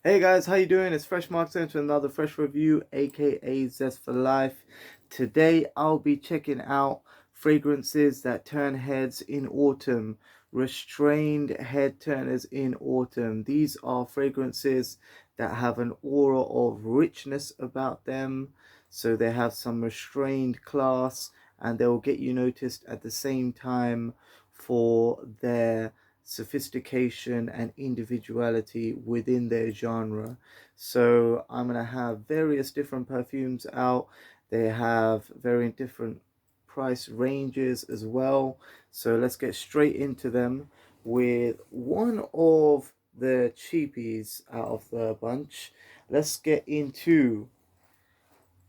Hey guys, how you doing? It's Fresh Marks into another fresh review, aka Zest for Life. Today I'll be checking out fragrances that turn heads in autumn, restrained head turners in autumn. These are fragrances that have an aura of richness about them, so they have some restrained class and they'll get you noticed at the same time for their sophistication and individuality within their genre. So I'm going to have various different perfumes out. They have very different price ranges as well. So let's get straight into them with one of the cheapies out of the bunch. Let's get into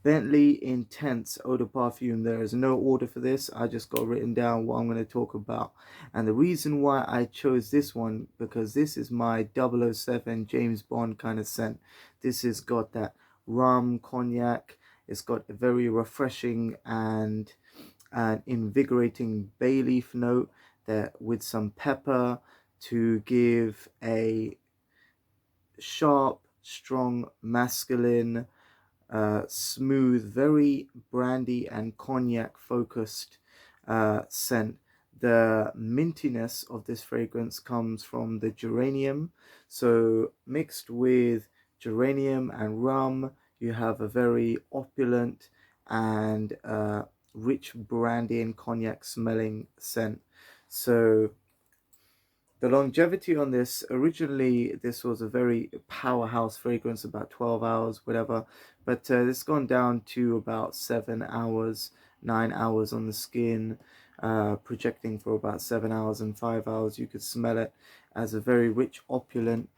Bentley Intense Eau de Parfum. There is no order for this. I just got written down what I'm going to talk about. And the reason why I chose this one, because this is my 007 James Bond kind of scent. This has got that rum, cognac. It's got a very refreshing and an invigorating bay leaf note that with some pepper to give a sharp, strong, masculine smooth, very brandy and cognac focused scent. The mintiness of this fragrance comes from the geranium. So mixed with geranium and rum, you have a very opulent and rich brandy and cognac smelling scent. So the longevity on this, originally this was a very powerhouse fragrance, about 12 hours, whatever, but it's gone down to about 7 hours, 9 hours on the skin, projecting for about 7 hours and 5 hours. You could smell it as a very rich, opulent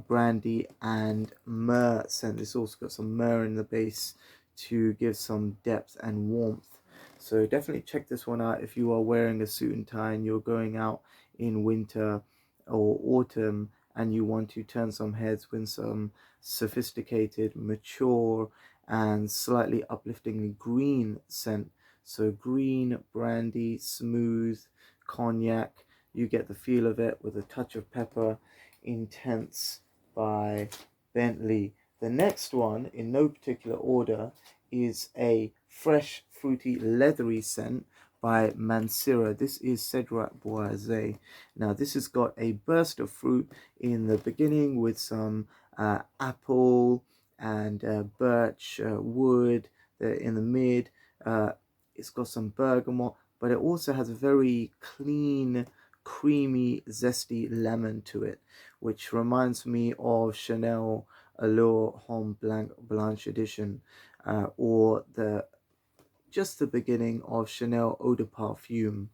brandy and myrrh scent. It's also got some myrrh in the base to give some depth and warmth. So definitely check this one out if you are wearing a suit and tie and you're going out in winter or autumn and you want to turn some heads with some sophisticated, mature, and slightly upliftingly green scent. So green, brandy, smooth, cognac. You get the feel of it with a touch of pepper. Intense by Bentley. The next one, in no particular order, is a fresh, fruity, leathery scent by Mancera. This is Cedra Boise. Now, this has got a burst of fruit in the beginning with some apple and birch wood in the mid. It's got some bergamot, but it also has a very clean, creamy, zesty lemon to it, which reminds me of Chanel Allure Homme Blanche Edition, or just the beginning of Chanel Eau de Parfum,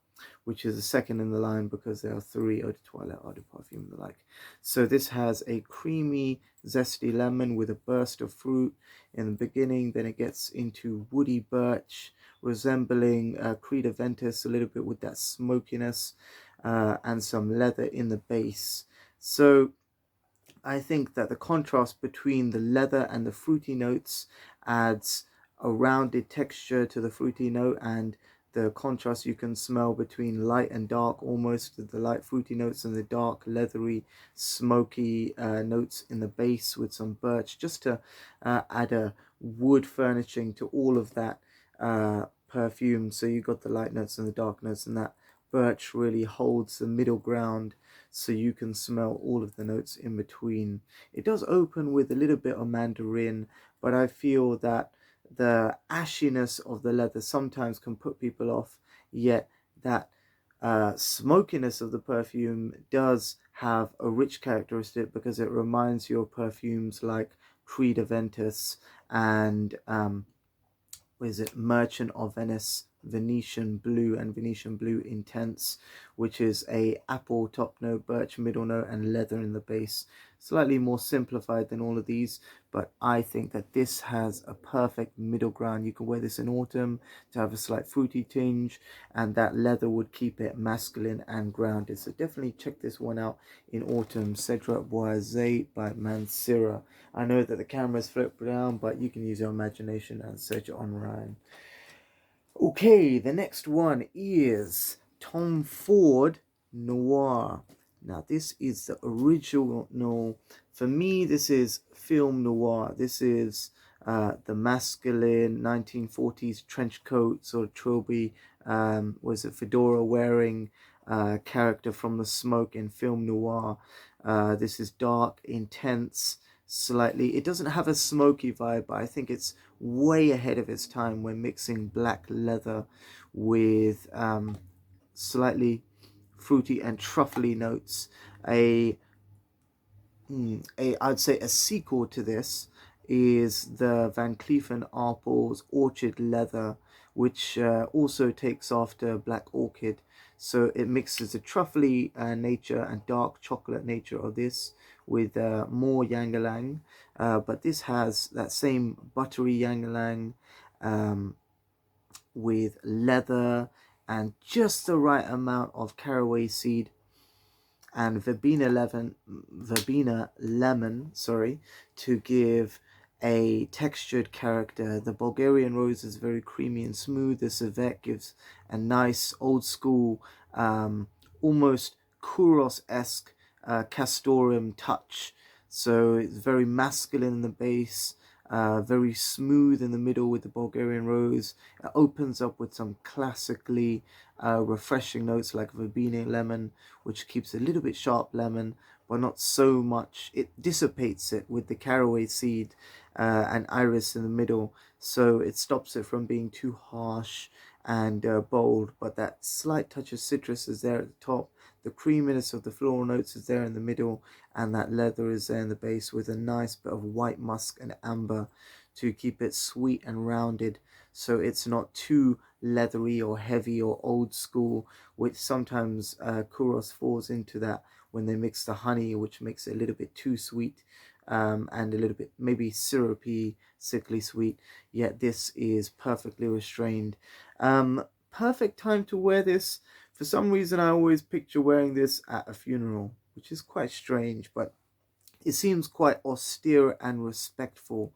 which is the second in the line because there are three Eau de Toilette, Eau de Parfum, and the like. So this has a creamy, zesty lemon with a burst of fruit in the beginning. Then it gets into woody birch, resembling Creed Aventus a little bit with that smokiness, and some leather in the base. So I think that the contrast between the leather and the fruity notes adds a rounded texture to the fruity note, and the contrast you can smell between light and dark, almost the light fruity notes and the dark leathery smoky notes in the base with some birch, just to add a wood furnishing to all of that perfume. So you got the light notes and the dark notes, and that birch really holds the middle ground so you can smell all of the notes in between. It does open with a little bit of mandarin, but I feel that the ashiness of the leather sometimes can put people off, yet that smokiness of the perfume does have a rich characteristic because it reminds you of perfumes like Creed Aventus and what is it, Merchant of Venice, Venetian Blue and Venetian Blue Intense, which is a apple top note, birch middle note, and leather in the base. Slightly more simplified than all of these, but I think that this has a perfect middle ground. You can wear this in autumn to have a slight fruity tinge, and that leather would keep it masculine and grounded. So definitely check this one out in autumn. Cedra Boise by Mancera. I know that the camera's flipped down, but you can use your imagination and search it online. Okay, the next one is Tom Ford Noir. Now this is the original. For me, this is film noir. This is the masculine 1940s trench coat, sort of trilby, was it fedora wearing character from The Smoke in film noir. This is dark, intense, slightly. It doesn't have a smoky vibe, but I think it's way ahead of its time when mixing black leather with slightly fruity and truffly notes. I'd say a sequel to this is the Van Cleef& Arpels Orchid Leather, which also takes after Black Orchid. So it mixes the truffly nature and dark chocolate nature of this with more ylang-ylang, but this has that same buttery ylang-ylang with leather and just the right amount of caraway seed and verbena lemon, to give a textured character. The Bulgarian rose is very creamy and smooth. The civet gives a nice old school, almost Kouros-esque castoreum touch. So it's very masculine in the base, very smooth in the middle with the Bulgarian rose. It opens up with some classically refreshing notes like verbena lemon, which keeps a little bit sharp lemon, but not so much. It dissipates it with the caraway seed and iris in the middle, so it stops it from being too harsh and bold, but that slight touch of citrus is there at the top. The creaminess of the floral notes is there in the middle, and that leather is there in the base with a nice bit of white musk and amber to keep it sweet and rounded, so it's not too leathery or heavy or old school, which sometimes Kouros falls into that when they mix the honey, which makes it a little bit too sweet and a little bit maybe syrupy, sickly sweet. Yet this is perfectly restrained. Perfect time to wear this. For some reason, I always picture wearing this at a funeral, which is quite strange, but it seems quite austere and respectful.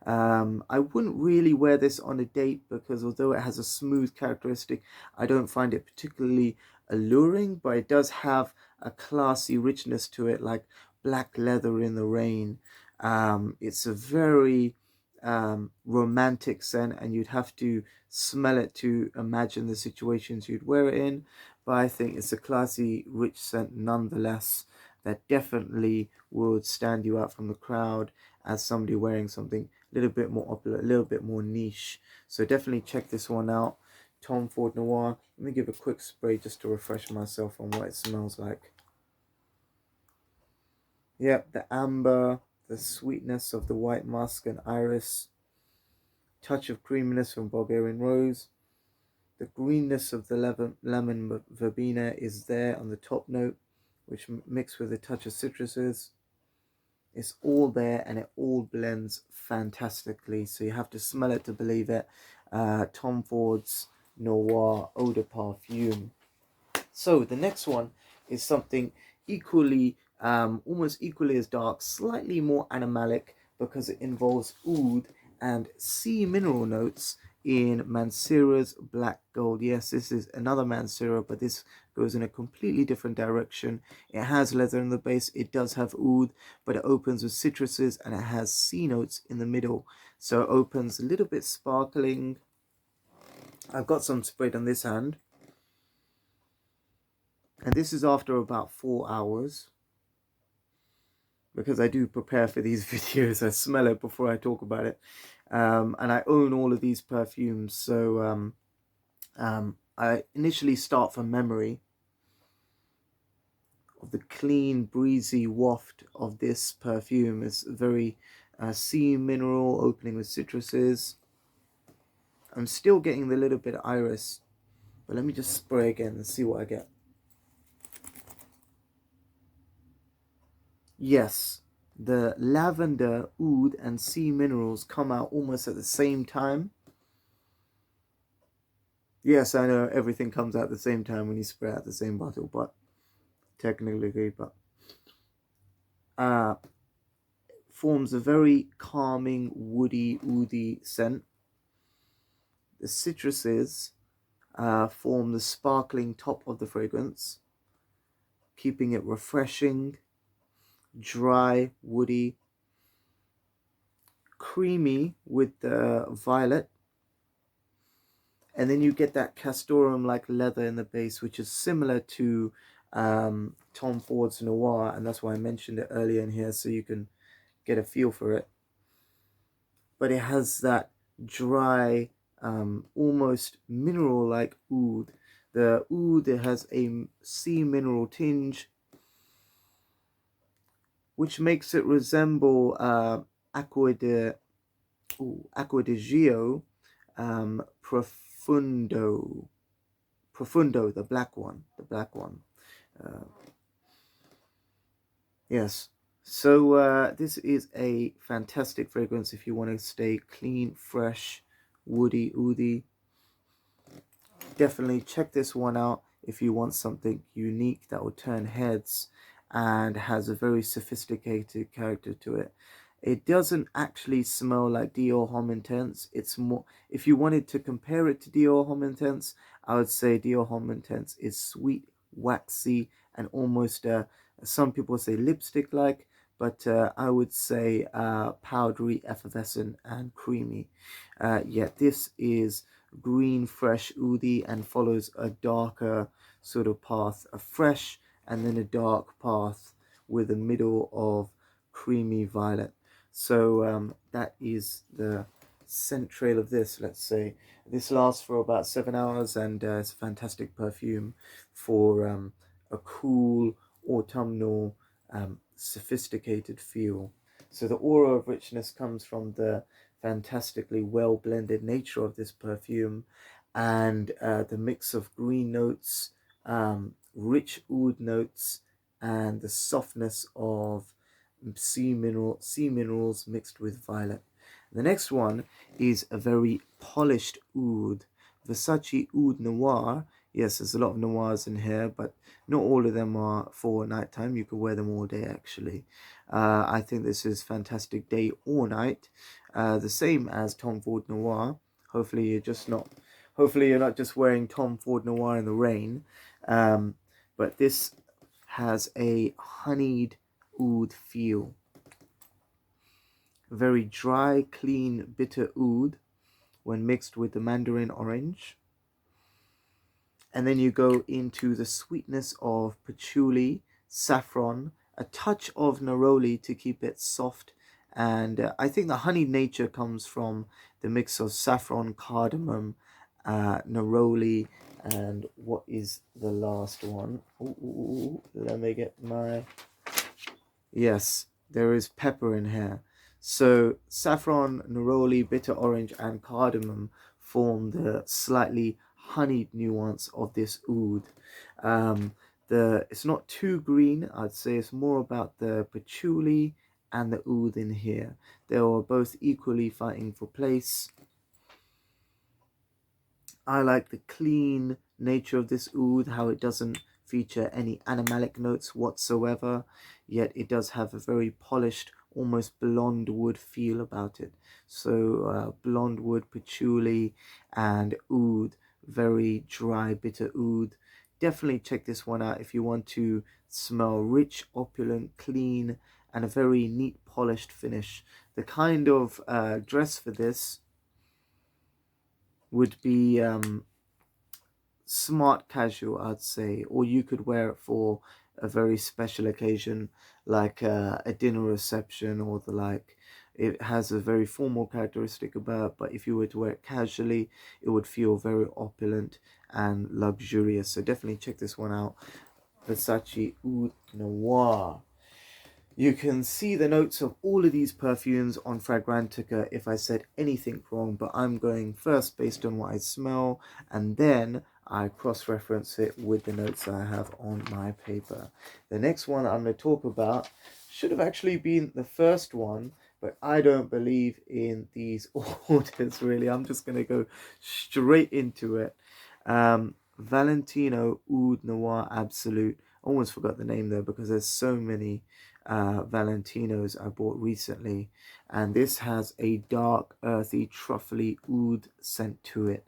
I wouldn't really wear this on a date because although it has a smooth characteristic, I don't find it particularly alluring, but it does have a classy richness to it, like black leather in the rain. It's a very romantic scent, and you'd have to smell it to imagine the situations you'd wear it in, but I think it's a classy, rich scent nonetheless that definitely would stand you out from the crowd as somebody wearing something a little bit more popular, a little bit more niche. So definitely check this one out. Tom Ford Noir. Let me give a quick spray just to refresh myself on what it smells like. Yep, the amber, the sweetness of the white musk and iris, touch of creaminess from Bulgarian rose. The greenness of the lemon verbena is there on the top note, which mixed with a touch of citruses. It's all there and it all blends fantastically, so you have to smell it to believe it. Tom Ford's Noir Eau de Parfum. So the next one is something equally, almost equally as dark, slightly more animalic because it involves oud and sea mineral notes in Mancera's Black Gold. Yes, this is another Mancera, but this goes in a completely different direction. It has leather in the base, it does have oud, but it opens with citruses and it has sea notes in the middle. So it opens a little bit sparkling. I've got some sprayed on this hand. And this is after about 4 hours. Because I do prepare for these videos, I smell it before I talk about it. And I own all of these perfumes, so I initially start from memory of the clean, breezy waft of this perfume. It's very sea mineral, opening with citruses. I'm still getting the little bit of iris, but let me just spray again and see what I get. Yes, the lavender, oud, and sea minerals come out almost at the same time. Yes, I know everything comes out at the same time when you spray out the same bottle, but technically, but forms a very calming, woody, oudy scent. The citruses form the sparkling top of the fragrance. keeping it refreshing, dry, woody, creamy with the violet. And then you get that castoreum like leather in the base, which is similar to Tom Ford's Noir, and that's why I mentioned it earlier in here so you can get a feel for it. But it has that dry, almost mineral-like oud. The oud, it has a sea mineral tinge, which makes it resemble Acqua di Gio Profundo, the black one, Uh, yes. So this is a fantastic fragrance if you want to stay clean, fresh, woody, oudie. Definitely check this one out if you want something unique that will turn heads and has a very sophisticated character to it. It doesn't actually smell like Dior Homme Intense. It's more, if you wanted to compare it to Dior Homme Intense, I would say Dior Homme Intense is sweet, waxy, and almost, some people say lipstick-like, but I would say powdery, effervescent, and creamy. Yeah, this is green, fresh, oudie, and follows a darker sort of path, a fresh and then a dark path with a middle of creamy violet. So that is the scent trail of this, let's say. This lasts for about 7 hours, and it's a fantastic perfume for a cool, autumnal, sophisticated feel. So the aura of richness comes from the fantastically well blended nature of this perfume, and the mix of green notes, rich oud notes, and the softness of sea minerals mixed with violet. The next one is a very polished oud, Versace Oud Noir. Yes, there's a lot of noirs in here, but not all of them are for nighttime. You can wear them all day, actually. I think this is fantastic day or night. The same as Tom Ford Noir. Hopefully you're not just wearing Tom Ford Noir in the rain. But this has a honeyed oud feel. Very dry, clean, bitter oud when mixed with the mandarin orange. And then you go into the sweetness of patchouli, saffron, a touch of neroli to keep it soft. And I think the honey nature comes from the mix of saffron, cardamom, neroli, and what is the last one? Ooh, let me get my... Yes, there is pepper in here. So saffron, neroli, bitter orange, and cardamom form the slightly honeyed nuance of this oud. It's not too green. I'd say it's more about the patchouli and the oud in here. They are both equally fighting for place. I like the clean nature of this oud, how it doesn't feature any animalic notes whatsoever, yet it does have a very polished, almost blonde wood feel about it. So blonde wood, patchouli, and oud, very dry, bitter oud. Definitely check this one out if you want to smell rich, opulent, clean, and a very neat, polished finish. The kind of dress for this would be smart casual, I'd say, or you could wear it for a very special occasion like a dinner reception or the like. It has a very formal characteristic about it, but if you were to wear it casually, it would feel very opulent and luxurious. So definitely check this one out, Versace Oud Noir. You can see the notes of all of these perfumes on Fragrantica if I said anything wrong, but I'm going first based on what I smell, and then I cross-reference it with the notes I have on my paper. The next one I'm going to talk about should have actually been the first one, but I don't believe in these orders, really. I'm just going to go straight into it. Valentino Oud Noir Absolute. I almost forgot the name there because there's so many Valentinos I bought recently, and this has a dark, earthy, truffly oud scent to it.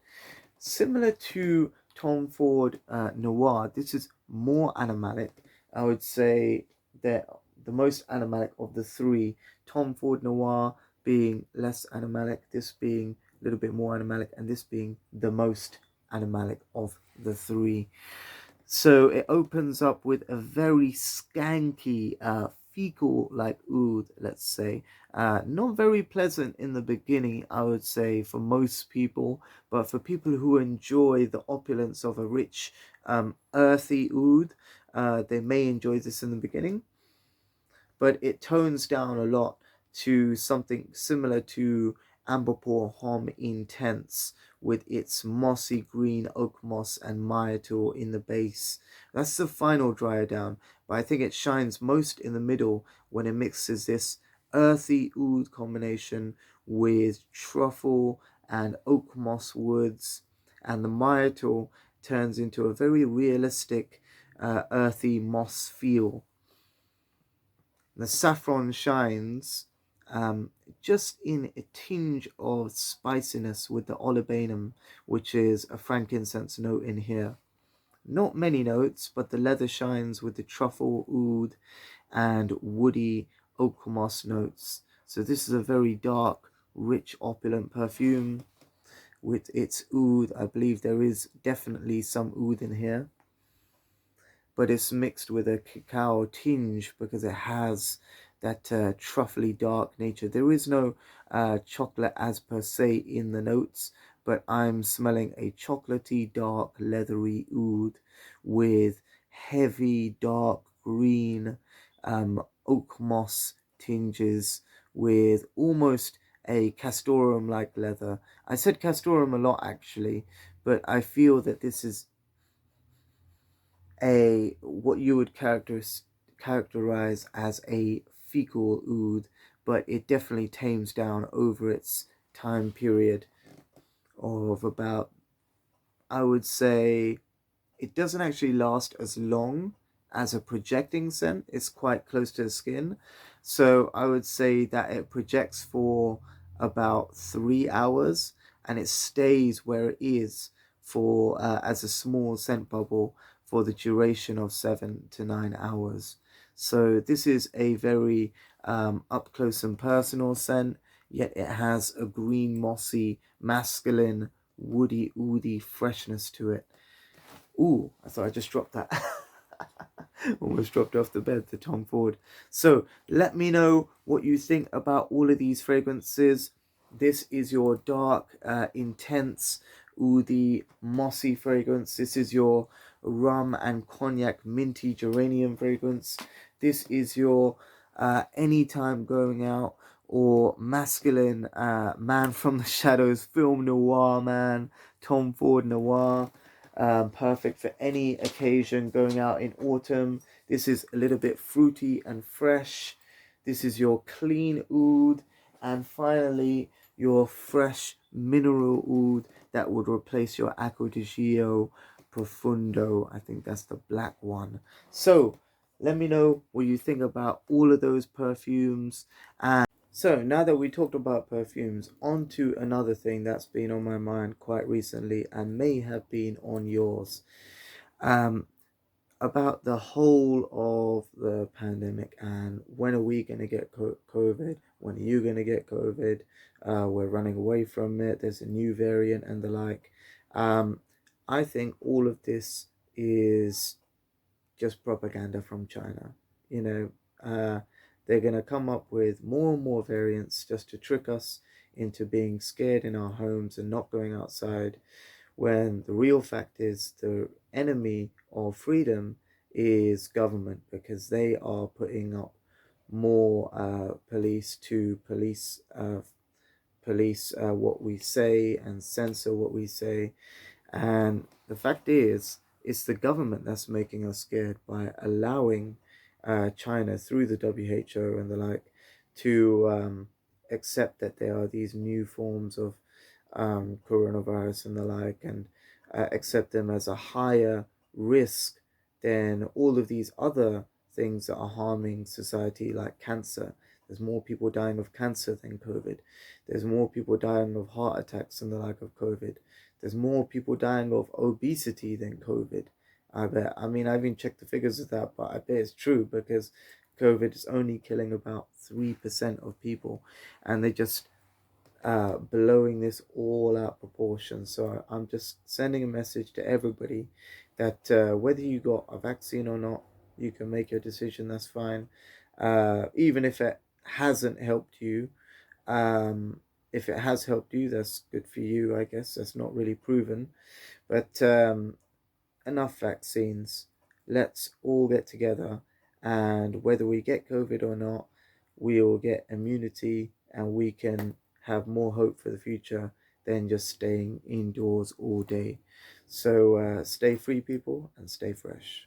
Similar to Tom Ford Noir, this is more animalic, I would say they're the most animalic of the three. Tom Ford Noir being less animalic, this being a little bit more animalic, and this being the most animalic of the three. So it opens up with a very skanky, fecal like oud, let's say. Not very pleasant in the beginning, I would say, for most people, but for people who enjoy the opulence of a rich, earthy oud, they may enjoy this in the beginning, but it tones down a lot to something similar to Amberpour Homme Intense with its mossy green oak moss and myrtle in the base. That's the final dryer down, but I think it shines most in the middle when it mixes this earthy oud combination with truffle and oak moss woods, and the myrtle turns into a very realistic earthy moss feel. The saffron shines just in a tinge of spiciness with the olibanum, which is a frankincense note in here. Not many notes, but the leather shines with the truffle oud and woody oak moss notes. So this is a very dark, rich, opulent perfume with its oud. I believe there is definitely some oud in here, but it's mixed with a cacao tinge because it has that truffly dark nature. There is no chocolate as per se in the notes, but I'm smelling a chocolatey dark leathery oud with heavy dark green oak moss tinges with almost a castoreum like leather. I said castoreum a lot actually, but I feel that this is a what you would characterize as a fecal oud, but it definitely tames down over its time period of about, I would say, it doesn't actually last as long as a projecting scent. It's quite close to the skin. So I would say that it projects for about 3 hours and it stays where it is for as a small scent bubble for the duration of 7 to 9 hours. So this is a very up close and personal scent, yet it has a green, mossy, masculine, woody, oody freshness to it. Ooh, I thought I just dropped that. Almost dropped off the bed, the Tom Ford. So let me know what you think about all of these fragrances. This is your dark, intense, oody, mossy fragrance. This is your rum and cognac minty geranium fragrance. This is your anytime going out or masculine man from the shadows, film noir man, Tom Ford Noir. Perfect for any occasion going out in autumn. This is a little bit fruity and fresh. This is your clean oud. And finally, your fresh mineral oud that would replace your Acqua di Gio Profundo. I think that's the black one. So let me know what you think about all of those perfumes. And so now that we talked about perfumes, on to another thing that's been on my mind quite recently and may have been on yours. Um, about the whole of the pandemic and when are we going to get COVID? When are you going to get COVID? We're running away from it. There's a new variant and the like. Um, I think all of this is just propaganda from China. You know, they're going to come up with more and more variants just to trick us into being scared in our homes and not going outside, when the real fact is the enemy of freedom is government, because they are putting up more police to police what we say and censor what we say. And the fact is, it's the government that's making us scared by allowing China through the WHO and the like to accept that there are these new forms of coronavirus and the like, and accept them as a higher risk than all of these other things that are harming society, like cancer. There's more people dying of cancer than COVID. There's more people dying of heart attacks and the like of COVID. There's more people dying of obesity than COVID. I bet. I mean, I haven't checked the figures of that, but I bet it's true because COVID is only killing about 3% of people, and they just blowing this all out proportion. So I'm just sending a message to everybody that whether you got a vaccine or not, you can make your decision. That's fine. Even if it hasn't helped you, um, if it has helped you, that's good for you. I guess that's not really proven, but enough vaccines. Let's all get together, and whether we get COVID or not, we will get immunity and we can have more hope for the future than just staying indoors all day. So stay free, people, and stay fresh.